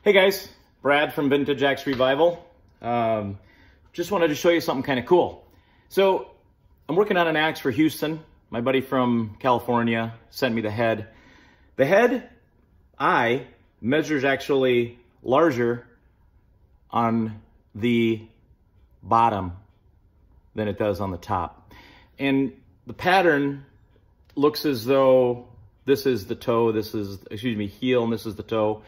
Hey guys, Brad from Vintage Axe Revival. Just wanted to show you something kind of cool. So I'm working on an axe for Houston. My buddy from California sent me the head. The head eye measures actually larger on the bottom than it does on the top. And the pattern looks as though this is the toe, this is, heel, and this is the toe.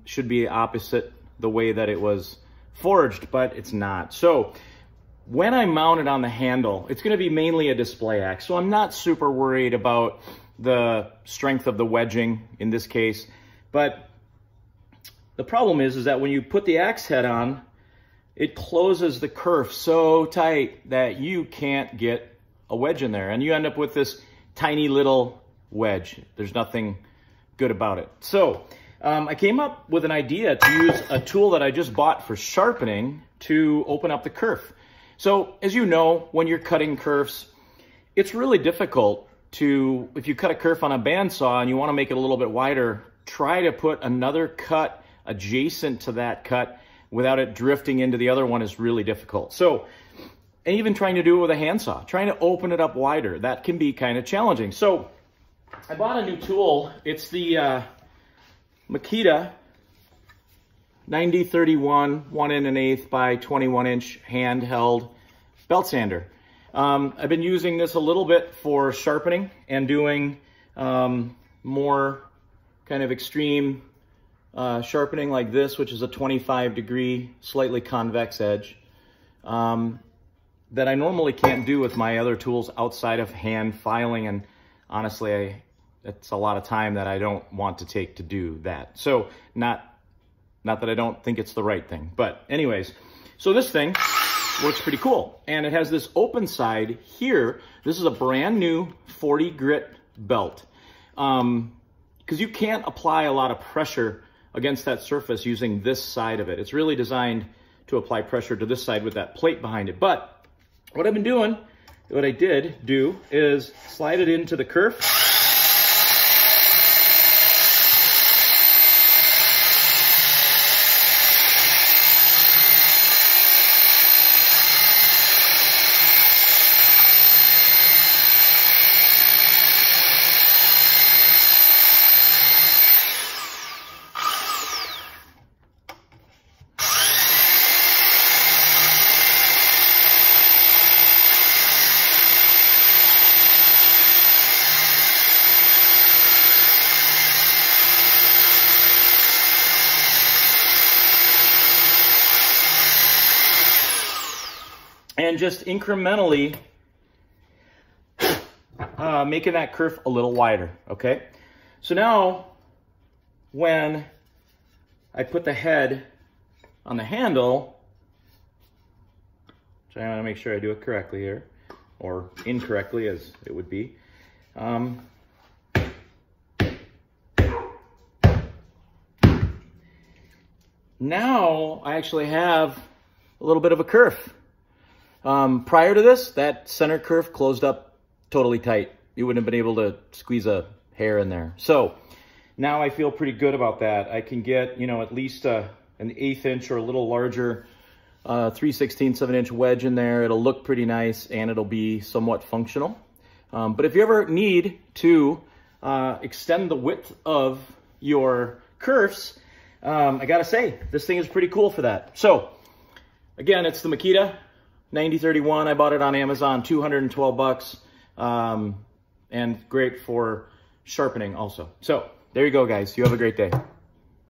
Should be opposite the way that it was forged, but it's not. So when I mount it on the handle, it's going to be mainly a display axe. So I'm not super worried about the strength of the wedging in this case. But the problem is that when you put the axe head on, it closes the kerf so tight that you can't get a wedge in there. And you end up with this tiny little wedge. There's nothing good about it. So I came up with an idea to use a tool that I just bought for sharpening to open up the kerf. So as you know, when you're cutting kerfs, it's really difficult to, if you cut a kerf on a bandsaw and you want to make it a little bit wider, try to put another cut adjacent to that cut without it drifting into the other one is really difficult. So, and even trying to do it with a handsaw, trying to open it up wider, that can be kind of challenging. So I bought a new tool. It's the Makita 9031 1 1/8 by 21 inch handheld belt sander. I've been using this a little bit for sharpening and doing more kind of extreme sharpening like this, which is a 25-degree, slightly convex edge that I normally can't do with my other tools outside of hand filing. And honestly, it's a lot of time that I don't want to take to do that. So not that I don't think it's the right thing, but anyways, so this thing works pretty cool. And it has this open side here. This is a brand new 40 grit belt. Because you can't apply a lot of pressure against that surface using this side of it. It's really designed to apply pressure to this side with that plate behind it. But what I've been doing, what I did do is slide it into the kerf. And just incrementally making that kerf a little wider, okay? So now, when I put the head on the handle, so I want to make sure I do it correctly here, or incorrectly as it would be. Now I actually have a little bit of a kerf. Prior to this, that center kerf closed up totally tight. You wouldn't have been able to squeeze a hair in there. So now I feel pretty good about that. I can get, you know, at least an 1/8 inch or a little larger 3/16 of an inch wedge in there. It'll look pretty nice and it'll be somewhat functional. But if you ever need to extend the width of your kerfs, I gotta say, this thing is pretty cool for that. So again, it's the Makita 9031. I bought it on Amazon, 212 bucks, and great for sharpening also. So there you go, guys. You have a great day.